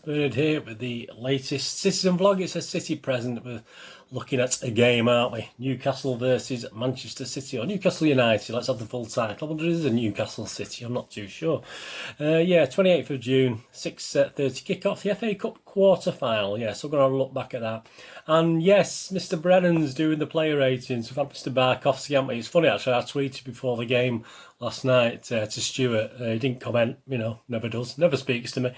Stuart Brennan here with the latest Citizen vlog. It's a City present. We're looking at a game, aren't we? Newcastle versus Manchester City, or Newcastle United. Let's have the full title. I wonder if it is a Newcastle City. I'm not too sure. Yeah, 28th of June, 6:30 kick-off. The FA Cup quarter-final. Yeah, so we're going to look back at that. And yes, Mr. Brennan's doing the player ratings. We've had Mr. Barkowski, haven't we? It's funny, actually, I tweeted before the game last night to Stuart. He didn't comment, you know, never does, never speaks to me,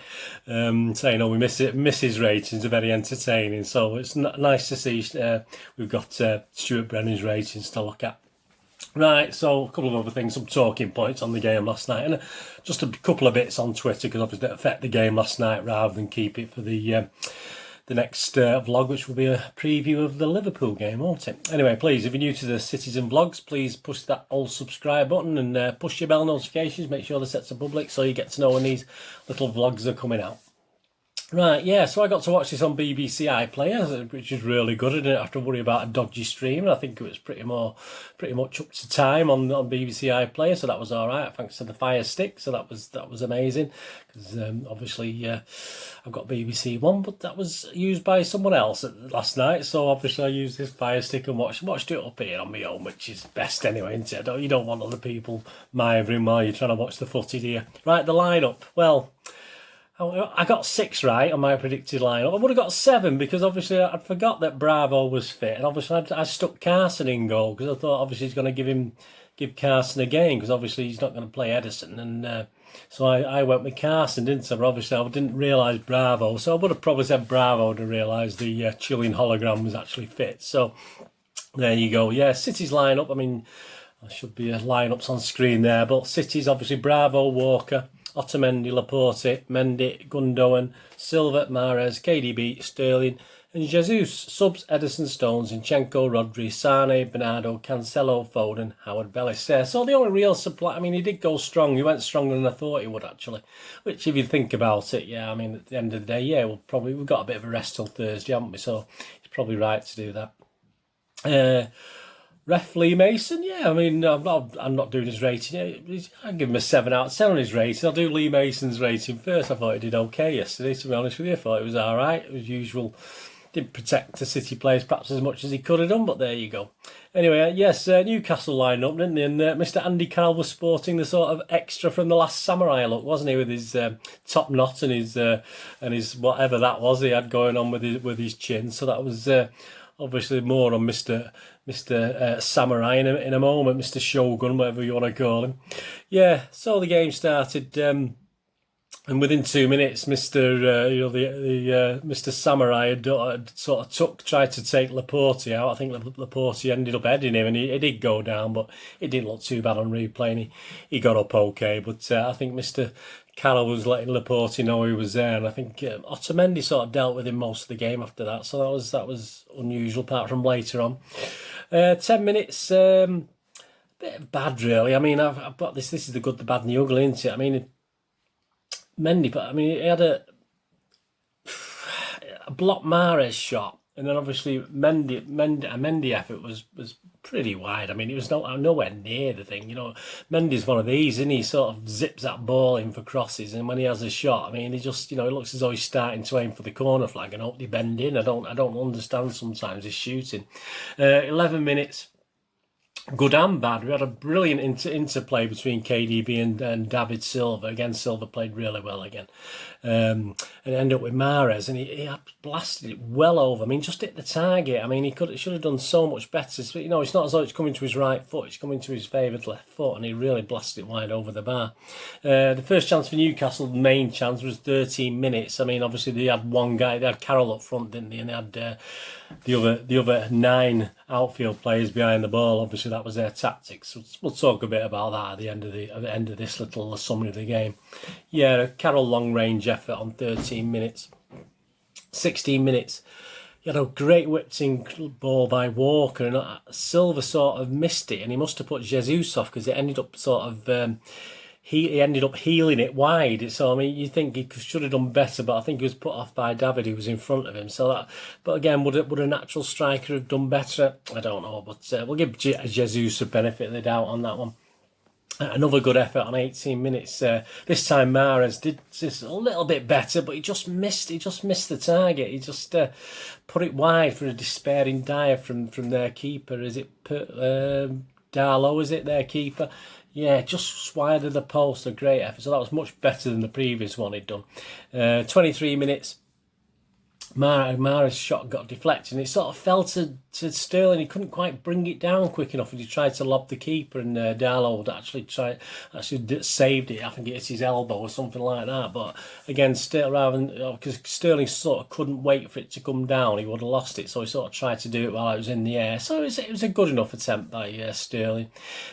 saying, oh, we miss his ratings are very entertaining. So it's nice to see we've got Stuart Brennan's ratings to look at. Right, so a couple of other things, some talking points on the game last night, and just a couple of bits on Twitter, because obviously it affect the game last night rather than keep it for the next vlog, which will be a preview of the Liverpool game, won't it? Anyway, please, if you're new to the Citizen vlogs, please push that old subscribe button and push your bell notifications. Make sure they're set to public so you get to know when these little vlogs are coming out. Right, yeah, so I got to watch this on BBC iPlayer, which is really good. I didn't have to worry about a dodgy stream. I think it was pretty much up to time on BBC iPlayer, so that was all right. Thanks to the Fire Stick, so that was amazing. Because obviously I've got BBC One, but that was used by someone else last night. So obviously I used this Fire Stick and watched it up here on my own, which is best anyway, isn't it? You don't want other people mithering while you're trying to watch the footy, do you? Right, the lineup. Well, I got 6 right on my predicted lineup. I would have got 7 because obviously I'd forgot that Bravo was fit, and obviously I stuck Carson in goal because I thought obviously he's going to give Carson a game because obviously he's not going to play Edison, and so I went with Carson, didn't I? But obviously I didn't realise Bravo, so I would have probably said Bravo to realise the Chilean hologram was actually fit. So there you go. Yeah, City's lineup. I mean, there should be lineups on screen there, but City's obviously Bravo, Walker, Otamendi, Laporte, Mendy, Gundogan, Silva, Mahrez, KDB, Sterling, and Jesus. Subs: Edison, Stones, Zinchenko, Rodri, Sane, Bernardo, Cancelo, Foden, Howard, Bellis. So the only real supply, I mean, he did go strong. He went stronger than I thought he would, actually. Which, if you think about it, yeah, I mean, at the end of the day, yeah, we've got a bit of a rest till Thursday, haven't we? So he's probably right to do that. Ref Lee Mason, yeah, I mean, I'm not doing his rating. I'll give him a 7 out of 10 on his rating. I'll do Lee Mason's rating first. I thought he did okay yesterday, to be honest with you. I thought it was all right. As usual, didn't protect the City players perhaps as much as he could have done, but there you go. Anyway, yes, Newcastle lined up, didn't they? And Mr. Andy Carroll was sporting the sort of extra from The Last Samurai look, wasn't he, with his top knot and his whatever that was he had going on with his chin. So that was obviously more on Mr. Samurai in a moment, Mr. Shogun, whatever you want to call him. Yeah, so the game started, and within 2 minutes, Mr. Samurai had sort of tried to take Laporte out. I think Laporte ended up heading him, and he did go down, but it didn't look too bad on replay, and he got up okay. But I think Mr. Carroll was letting Laporte know he was there, and I think Otamendi sort of dealt with him most of the game after that. So that was unusual, apart from later on. 10 minutes, bit bad really. I mean, I've got this. This is the good, the bad, and the ugly, isn't it? I mean, Mendy, but I mean, he had a blocked Mahrez shot, and then obviously Mendy effort was pretty wide. I mean, it was nowhere near the thing. You know, Mendy's one of these, and he sort of zips that ball in for crosses, and when he has a shot, I mean, he just, you know, it looks as though he's starting to aim for the corner flag and hope they bend in. I don't understand sometimes his shooting. 11 minutes. Good and bad. We had a brilliant interplay between KDB and David Silva. Again, Silva played really well again. And it ended up with Mahrez, and he had blasted it well over. I mean, just hit the target. I mean, he should have done so much better. But, you know, it's not as though it's coming to his right foot. It's coming to his favoured left foot, and he really blasted it wide over the bar. The first chance for Newcastle, the main chance, was 13 minutes. I mean, obviously they had one guy. They had Carroll up front, didn't they? And they had the other 9 outfield players behind the ball. Obviously, that was their tactics. So we'll talk a bit about that at the end of this little summary of the game. Yeah, Carroll long range effort on 13 minutes. 16 minutes. He had a great whipped-in ball by Walker, and Silva sort of missed it, and he must have put Jesus off because it ended up sort of. He ended up healing it wide. So, I mean, you think he should have done better, but I think he was put off by David, who was in front of him. So but again, would a natural striker have done better? I don't know, but we'll give Jesus a benefit of the doubt on that one. Another good effort on 18 minutes. This time Mahrez did just a little bit better, but he just missed. He just missed the target. He just put it wide for a despairing dive from their keeper. Is it Darlow? Is it their keeper? Yeah, just wide of the post. A great effort. So that was much better than the previous one he'd done. 23 minutes. Mahrez's shot got deflected and it sort of fell to Sterling. He couldn't quite bring it down quick enough and he tried to lob the keeper, and Darlow actually saved it. I think it hit his elbow or something like that. But again, still, rather than, because Sterling sort of couldn't wait for it to come down, he would have lost it. So he sort of tried to do it while it was in the air. So it was a good enough attempt by Sterling.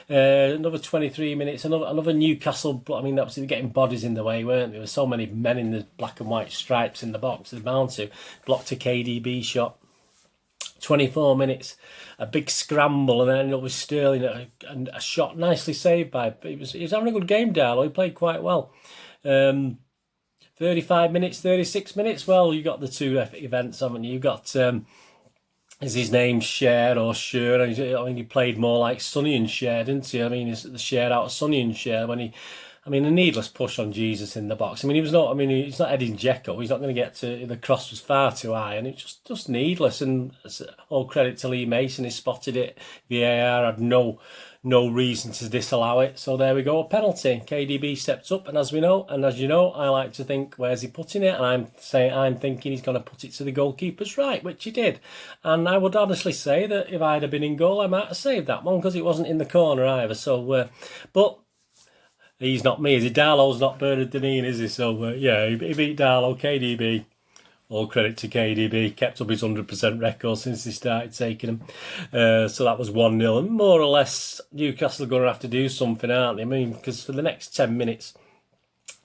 Another 23 minutes, another Newcastle. I mean, obviously they're getting bodies in the way, weren't there? There were so many men in the black and white stripes in the box. They're bound to. Blocked a KDB shot. 24 minutes, a big scramble, and then ended up with Sterling and a shot nicely saved by. He was having a good game, Darlow. He played quite well. 35 minutes, 36 minutes. Well, you got the two events, haven't you? You got is his name Cher or Sure? I mean, he played more like Sonny and Cher, didn't he? I mean, it's the Cher out of Sonny and Cher when he. I mean, a needless push on Jesus in the box. I mean, he's not Edin Dzeko. He's not going to get to, the cross was far too high, and it's just needless. And all credit to Lee Mason, he spotted it. VAR had no reason to disallow it. So there we go, a penalty. KDB stepped up, and as you know, I like to think, where's he putting it? And I'm thinking he's going to put it to the goalkeeper's right, which he did. And I would honestly say that if I'd have been in goal, I might have saved that one because it wasn't in the corner either. So, but. He's not me, is he? Darlow's not Bernard Dineen, is he? So, yeah, he beat Darlow, KDB. All credit to KDB. Kept up his 100% record since he started taking him. So that was 1-0. And more or less, Newcastle are going to have to do something, aren't they? I mean, because for the next 10 minutes,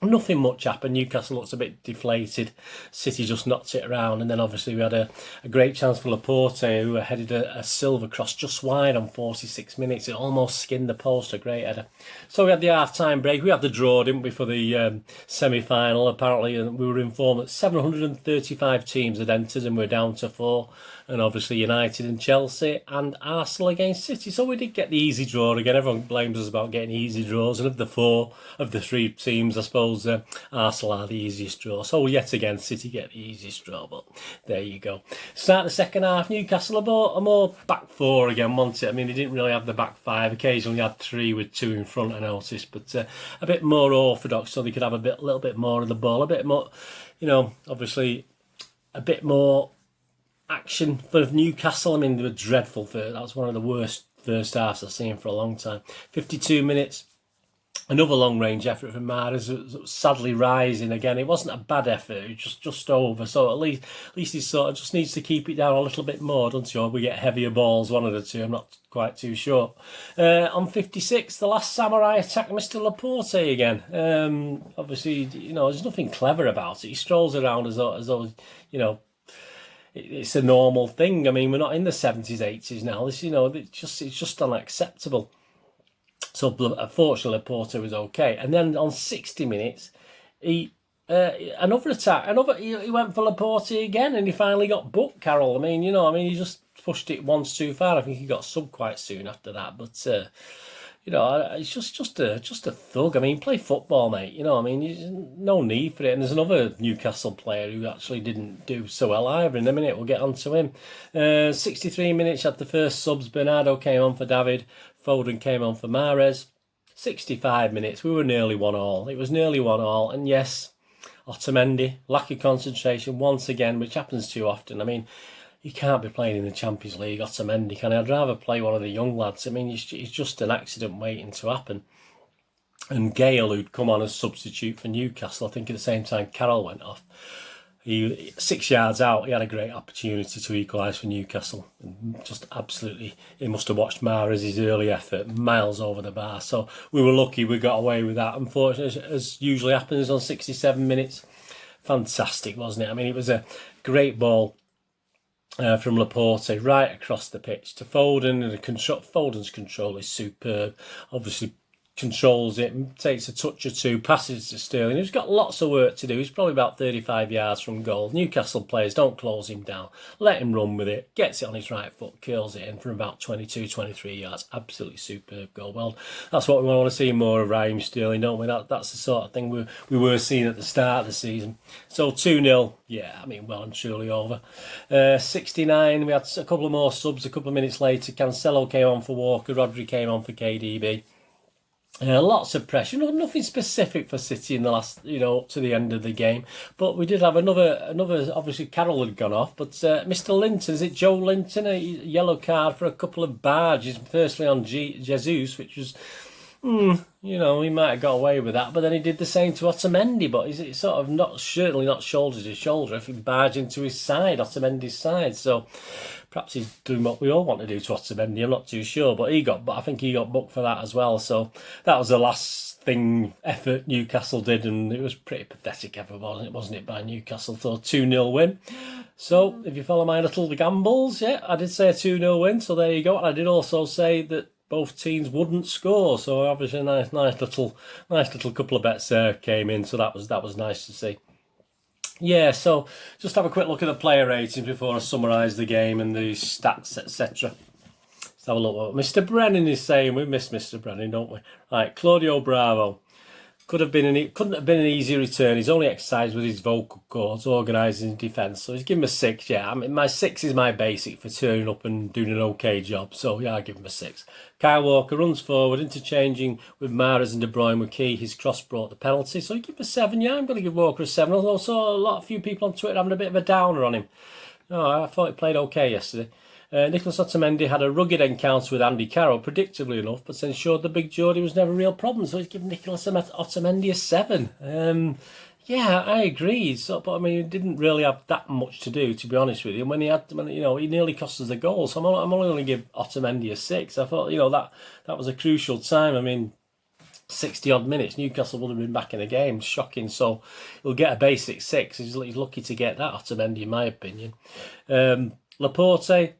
nothing much happened. Newcastle looks a bit deflated. City just knocked it around. And then obviously we had a great chance for Laporte, who headed a silver cross just wide on 46 minutes. It almost skinned the post, a great header. So we had the half-time break. We had the draw, didn't we, for the semi-final, apparently. And we were informed that 735 teams had entered and we're down to 4. And obviously United and Chelsea and Arsenal against City. So we did get the easy draw again. Everyone blames us about getting easy draws. And of the 3 teams, I suppose Arsenal are the easiest draw. So yet again, City get the easiest draw. But there you go. Start the second half. Newcastle a more back 4 again, wasn't it? I mean, they didn't really have the back 5. Occasionally had 3 with 2 in front, I noticed. But a bit more orthodox, so they could have a little bit more of the ball. A bit more, obviously a bit more action for Newcastle. I mean, they were dreadful. That was one of the worst first halves I've seen for a long time. 52 minutes. Another long-range effort from Mahrez, sadly rising again. It wasn't a bad effort, it was just over. So at least he sort of just needs to keep it down a little bit more, doesn't he? Or we get heavier balls, one of the two. I'm not quite too sure. On 56, the last samurai attacked Mr. Laporte again. Obviously, there's nothing clever about it. He strolls around as though it's a normal thing. I mean, we're not in the 70s, 80s now. This, it's just unacceptable. So unfortunately, Porter was okay. And then on 60 minutes, another attack. He went for Laporte again, and he finally got booked, Carroll. I mean, he just pushed it once too far. I think he got subbed quite soon after that. But it's just a thug. I mean, play football, mate. I mean, there's no need for it. And there's another Newcastle player who actually didn't do so well either. In a minute, we'll get on to him. 63 minutes at the first subs. Bernardo came on for David. Foden came on for Mahrez. 65 minutes. We were nearly 1-1. It was nearly 1-1. And yes, Otamendi, lack of concentration once again, which happens too often. I mean, he can't be playing in the Champions League, Otamendi, can he? I'd rather play one of the young lads. I mean, he's just an accident waiting to happen. And Gale, who'd come on as substitute for Newcastle, I think at the same time Carroll went off. 6 yards out, he had a great opportunity to equalise for Newcastle. And just absolutely, he must have watched Mahrez's early effort, miles over the bar. So we were lucky we got away with that. Unfortunately, as usually happens on 67 minutes, fantastic, wasn't it? I mean, it was a great ball from Laporte right across the pitch to Foden, and Foden's control is superb. Obviously, controls it, takes a touch or two, passes to Sterling, who's got lots of work to do. He's probably about 35 yards from goal. Newcastle players don't close him down, let him run with it, gets it on his right foot, curls it in from about 22, 23 yards. Absolutely superb goal. Well, that's what we want to see more of Raheem Sterling, don't we? That's the sort of thing we were seeing at the start of the season. So 2-0, yeah, I mean, well and truly over. 69, we had a couple of more subs a couple of minutes later. Cancelo came on for Walker, Rodri came on for KDB. Lots of pressure, nothing specific for City in the last, up to the end of the game. But we did have another. Obviously, Carroll had gone off, but Mr. Linton, is it Joe Linton? A yellow card for a couple of barges. Firstly on Jesus, which was, he might have got away with that. But then he did the same to Otamendi. But he's sort of certainly not shoulder to shoulder if he barged into his side, Otamendi's side. So perhaps he's doing what we all want to do to Otamendi. I'm not too sure, but I think he got booked for that as well. So that was the last effort Newcastle did, and it was pretty pathetic effort, wasn't it, by Newcastle? So 2-0 win. So if you follow my little gambles, yeah, I did say a 2-0 win. So there you go. And I did also say that both teams wouldn't score. So obviously a nice little couple of bets came in. So that was nice to see. Yeah, so just have a quick look at the player ratings before I summarise the game and the stats, etc. Let's have a look what Mr. Brennan is saying. We miss Mr. Brennan, don't we? Right, Claudio Bravo. Couldn't have been an easy return. He's only exercised with his vocal cords, organising defence. So he's given him a 6, yeah. I mean, my 6 is my basic for turning up and doing an okay job. So, yeah, I give him a 6. Kyle Walker runs forward, interchanging with Mahrez and De Bruyne were key. His cross brought the penalty. So he give him a 7, yeah. I'm going to give Walker a 7. Although I saw a few people on Twitter having a bit of a downer on him. No, I thought he played okay yesterday. Nicholas Otamendi had a rugged encounter with Andy Carroll, predictably enough, but ensured the big Geordie was never a real problem. So he's given Nicholas Otamendi a 7. Yeah, I agree. So, but I mean, he didn't really have that much to do, to be honest with you. And when he nearly cost us the goal. So I'm only going to give Otamendi a 6. I thought, that was a crucial time. I mean, 60 odd minutes, Newcastle would have been back in the game. Shocking. So he'll get a basic 6. He's lucky to get that, Otamendi, in my opinion. Laporte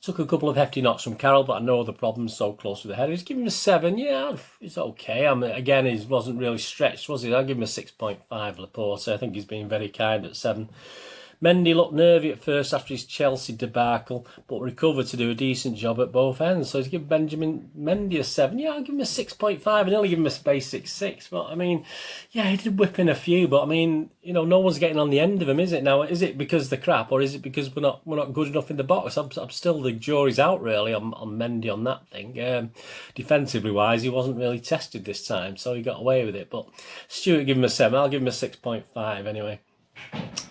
took a couple of hefty knocks from Carroll, but I know the problem's so close with the header. He's giving him a 7. Yeah, it's okay. I mean, again, he wasn't really stretched, was he? I'll give him a 6.5, Laporte. I think he's been very kind at 7. Mendy looked nervy at first after his Chelsea debacle, but recovered to do a decent job at both ends. So he's given Benjamin Mendy a 7. Yeah, I'll give him a 6.5 and only give him a basic 6. But I mean, yeah, he did whip in a few, but I mean, no one's getting on the end of him, is it? Now, is it because they're crap, or is it because we're not good enough in the box? I'm still, the jury's out really on Mendy on that thing. Defensively wise, he wasn't really tested this time, so he got away with it. But Stuart gave him a 7. I'll give him a 6.5 anyway.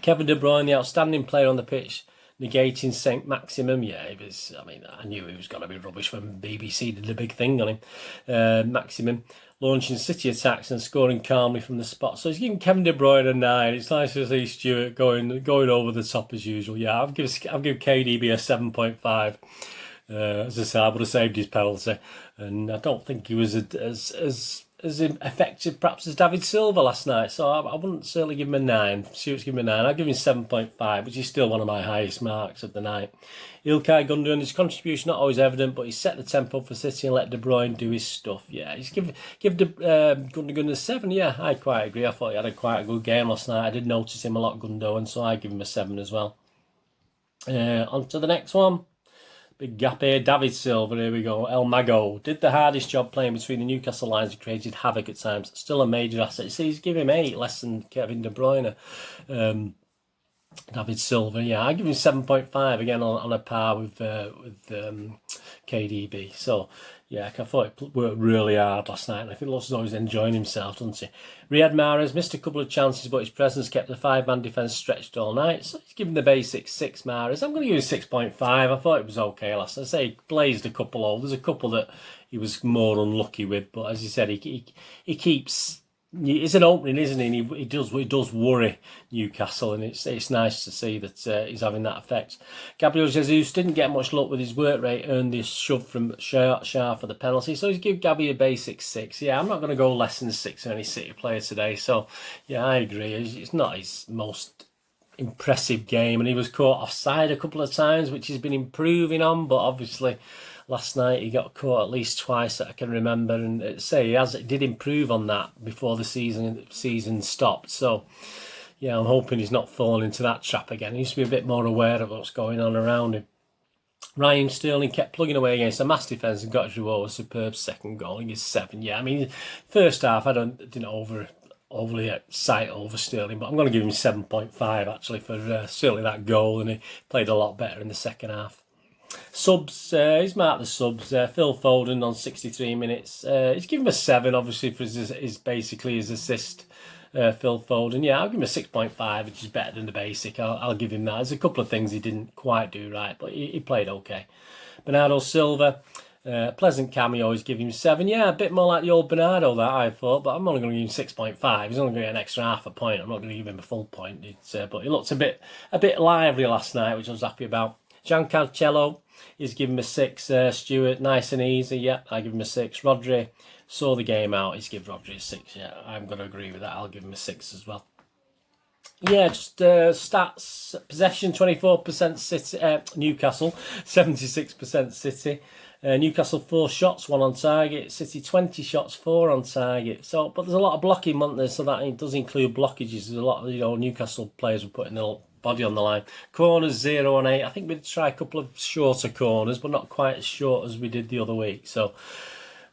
Kevin De Bruyne, the outstanding player on the pitch, negating St. Maximum. Yeah, he was. I mean, I knew he was going to be rubbish when BBC did a big thing on him. Maximum launching City attacks and scoring calmly from the spot. So he's giving Kevin De Bruyne a 9. It's nice to see Stuart going over the top as usual. Yeah, I'll give KDB a 7.5. As I say, I would have saved his penalty, and I don't think he was as effective perhaps as David Silva last night, so I wouldn't certainly give him a 9. Stuart's giving him a 9. I'll give him 7.5, which is still one of my highest marks of the night. Ilkay Gundogan, his contribution not always evident, but he set the tempo for City and let De Bruyne do his stuff. Yeah, he's give Gundogan a 7. Yeah, I quite agree. I thought he had quite a good game last night. I did notice him a lot, Gundogan, so I give him a 7 as well. On to the next one. Big gap here, David Silva, here we go. El Mago did the hardest job playing between the Newcastle lines and created havoc at times. Still a major asset. See, he's giving him 8, less than Kevin De Bruyne. David Silva, yeah, I give him 7.5 again on a par with KDB. So yeah, I thought he worked really hard last night, and I think looks as though he's enjoying himself, doesn't he? Riyad Mahrez missed a couple of chances, but his presence kept the 5-man defence stretched all night. So he's giving the basic 6 Mahrez. I'm going to give him 6.5. I thought it was okay last night. I say he blazed a couple of. There's a couple that he was more unlucky with, but as you said, he keeps. It's an opening, isn't he? And he does worry Newcastle, and it's nice to see that he's having that effect. Gabriel Jesus didn't get much luck with his work rate, earned this shove from Shah for the penalty, so he's give Gabby a basic 6. Yeah, I'm not going to go less than 6 for any City player today, so yeah, I agree. It's not his most impressive game, and he was caught offside a couple of times, which he's been improving on, but obviously last night. He got caught at least twice that I can remember, and say he did improve on that before the season stopped. So yeah, I'm hoping he's not falling into that trap again. He needs to be a bit more aware of what's going on around him. Raheem Sterling kept plugging away against a mass defence and got his reward. A superb second goal. He gets 7. Yeah, I mean, first half I didn't overly excite over Sterling, but I'm going to give him 7.5 actually for certainly that goal, and he played a lot better in the second half. Subs, he's marked the subs. Phil Foden on 63 minutes. He's given him a 7, obviously, for his basically his assist. Phil Foden, yeah, I'll give him a 6.5, which is better than the basic. I'll give him that. There's a couple of things he didn't quite do right, but he played okay. Bernardo Silva, pleasant cameo. He's giving him 7. Yeah, a bit more like the old Bernardo that I thought, but I'm only going to give him 6.5. He's only going to get an extra half a point. I'm not going to give him a full point. But he looked a bit lively last night, which I was happy about. Gian Cancelo, he's given him a 6. Stuart, nice and easy. Yeah, I give him a 6. Rodri saw the game out. He's given Rodri a 6. Yeah, I'm going to agree with that. I'll give him a 6 as well. Yeah, just stats. Possession 24% City. Newcastle 76% City. Newcastle 4 shots, 1 on target. City 20 shots, 4 on target. So, but there's a lot of blocking, wasn't there? So that it does include blockages. There's a lot of Newcastle players were putting their body on the line. Corners 0 on 8. I think we'd try a couple of shorter corners, but not quite as short as we did the other week. So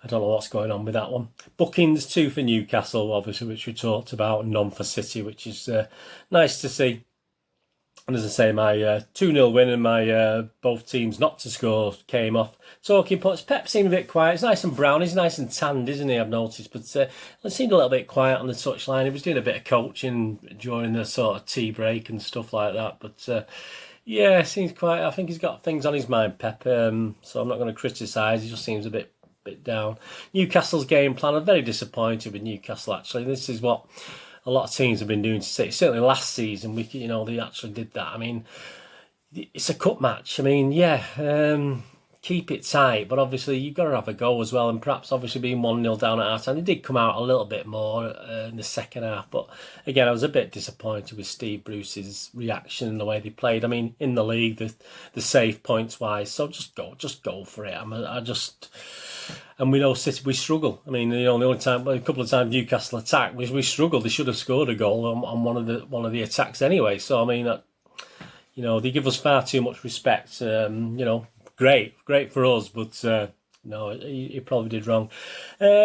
I don't know what's going on with that one. Bookings 2 for Newcastle, obviously, which we talked about, and none for City, which is nice to see. And as I say, my 2-0 win and my both teams not to score came off. Talking points, Pep seemed a bit quiet. He's nice and brown. He's nice and tanned, isn't he? I've noticed. But he seemed a little bit quiet on the touchline. He was doing a bit of coaching during the sort of tea break and stuff like that. But yeah, seems quiet. I think he's got things on his mind, Pep. So I'm not going to criticise. He just seems a bit down. Newcastle's game plan, I'm very disappointed with Newcastle, actually. This is what a lot of teams have been doing to City. Certainly last season, they actually did that. I mean, it's a cup match. I mean, yeah, keep it tight, but obviously you've got to have a go as well. And perhaps obviously being 1-0 down at half time, they did come out a little bit more in the second half. But again, I was a bit disappointed with Steve Bruce's reaction and the way they played. I mean, in the league, the save points wise, so just go for it. And we know City, we struggle. I mean, the only time, a couple of times Newcastle attacked, we struggled. They should have scored a goal on one of the attacks anyway. So I mean, they give us far too much respect. Great for us, but no, he probably did wrong.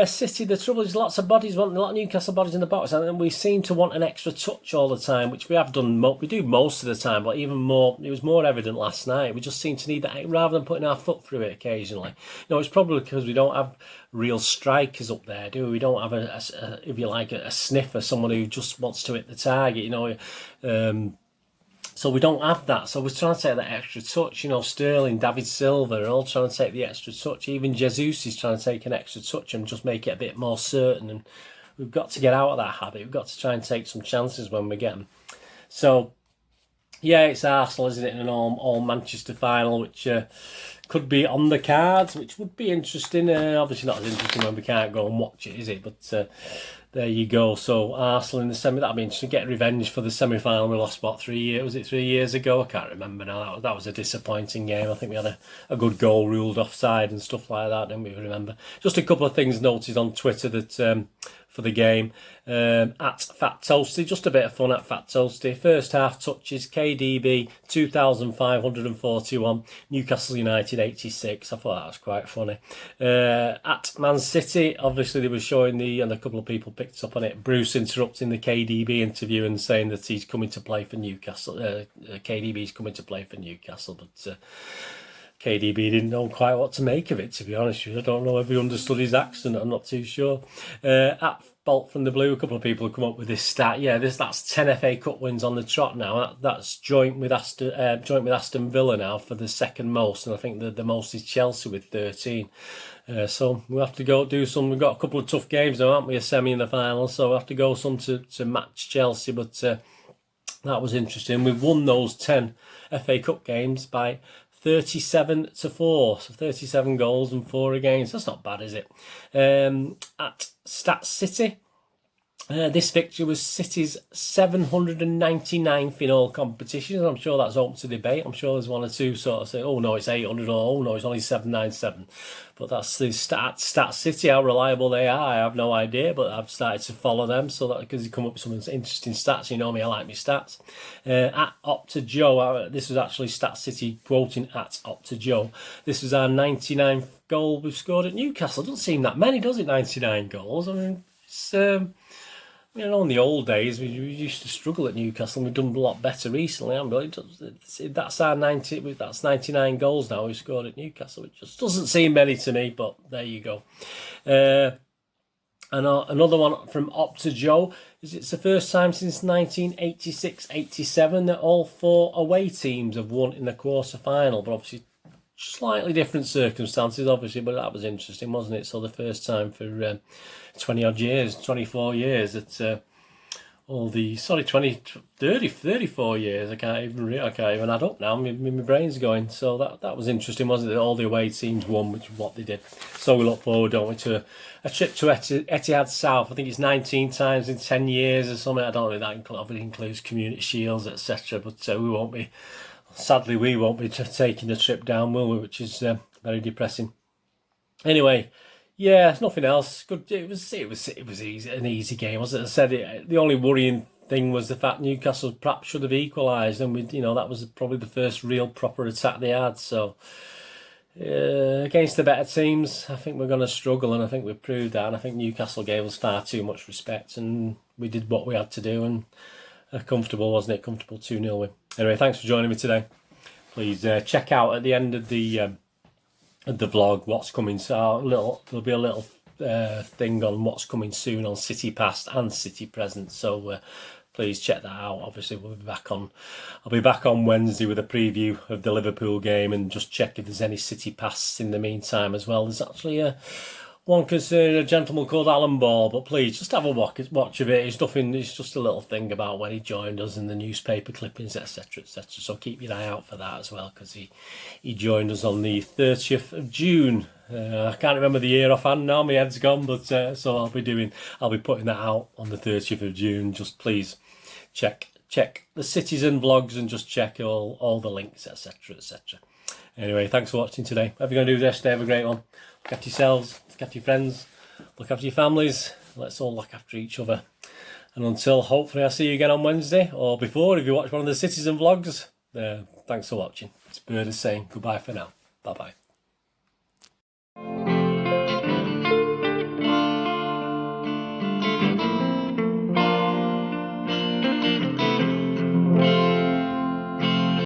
City, the trouble is lots of bodies, a lot of Newcastle bodies in the box, and we seem to want an extra touch all the time, which we have done. We do most of the time, but even more, it was more evident last night. We just seem to need that rather than putting our foot through it occasionally. It's probably because we don't have real strikers up there, do we? We don't have a sniffer, someone who just wants to hit the target, So we don't have that. So we're trying to take that extra touch. Sterling, David Silva are all trying to take the extra touch. Even Jesus is trying to take an extra touch and just make it a bit more certain. And we've got to get out of that habit. We've got to try and take some chances when we get them. So, yeah, it's Arsenal, isn't it, in an all Manchester final, which could be on the cards, which would be interesting. Obviously not as interesting when we can't go and watch it, is it? But there you go. So Arsenal in the semi, that'll be interesting. Get revenge for the semi-final we lost, 3 years? Was it 3 years ago? I can't remember now. That was a disappointing game. I think we had a good goal ruled offside and stuff like that, didn't we? Remember. Just a couple of things noted on Twitter that for the game. At Fat Toasty, just a bit of fun at Fat Toasty. First half touches, KDB 2,541, Newcastle United 86. I thought that was quite funny. At Man City, obviously they were showing and a couple of people picked up on it, Bruce interrupting the KDB interview and saying that he's coming to play for Newcastle. KDB's coming to play for Newcastle, but KDB didn't know quite what to make of it, to be honest with you. I don't know if he understood his accent, I'm not too sure. At Bolt from the Blue, a couple of people have come up with this stat. Yeah, that's 10 FA Cup wins on the trot now. That's joint with Aston Villa now for the second most, and I think the most is Chelsea with 13. So we'll have to go do some. We've got a couple of tough games now, haven't we? A semi and the final, so we'll have to go some to match Chelsea. But that was interesting. We've won those 10 FA Cup games by 37-4, so 37 goals and 4 against. That's not bad, is it? At Stats City, This fixture was City's 799th in all competitions. I'm sure that's open to debate. I'm sure there's one or two sort of say, oh no, it's 800, or oh no, it's only 797. But that's the Stat City, how reliable they are. I have no idea, but I've started to follow them, so that because you come up with some interesting stats. You know me, I like my stats. At Opta Joe, this was actually Stat City quoting at Opta Joe. This was our 99th goal we've scored at Newcastle. It doesn't seem that many, does it? 99 goals. I mean, it's you know, in the old days, we used to struggle at Newcastle, and we've done a lot better recently. That's our 90. That's 99 goals now we've scored at Newcastle. It just doesn't seem many to me, but there you go. And another one from Opta Joe is it's the first time since 1986-87 that all 4 away teams have won in the quarter final, but obviously slightly different circumstances, obviously, but that was interesting, wasn't it? So the first time for 20 odd years, 24 years that all the 34 years. I can't even add up now. My brain's going. So that was interesting, wasn't it? All the away teams won, which is what they did. So we look forward, don't we, to a trip to Etihad South. I think it's 19 times in 10 years or something. I don't know if that includes Community Shields, etc. But we won't be. Sadly, we won't be taking the trip down, will we? Which is very depressing. Anyway, yeah, nothing else. Good. It was easy, an easy game, wasn't it? I said the only worrying thing was the fact Newcastle perhaps should have equalised, and that was probably the first real proper attack they had. So against the better teams, I think we're going to struggle, and I think we've proved that. And I think Newcastle gave us far too much respect, and we did what we had to do, and comfortable, wasn't it? Comfortable 2-0 win. Anyway, thanks for joining me today. Please check out at the end of the vlog what's coming. So there'll be a little thing on what's coming soon on City Past and City Present. So please check that out. Obviously, I'll be back on Wednesday with a preview of the Liverpool game, and just check if there's any City Pasts in the meantime as well. There's actually one concerning a gentleman called Alan Ball, but please just have a watch of it. It's nothing. It's just a little thing about when he joined us in the newspaper clippings, etc., etc. So keep your eye out for that as well, because he joined us on the 30th of June. I can't remember the year offhand now. My head's gone, but so I'll be putting that out on the 30th of June. Just please check the Citizen vlogs and just check all the links, etc., etc. Anyway, thanks for watching today. Whatever you're going to do this day, have a great one. Look after yourselves, look after your friends, look after your families. Let's all look after each other. And until hopefully I see you again on Wednesday, or before if you watch one of the Citizen vlogs, thanks for watching. It's Bird is saying goodbye for now. Bye-bye.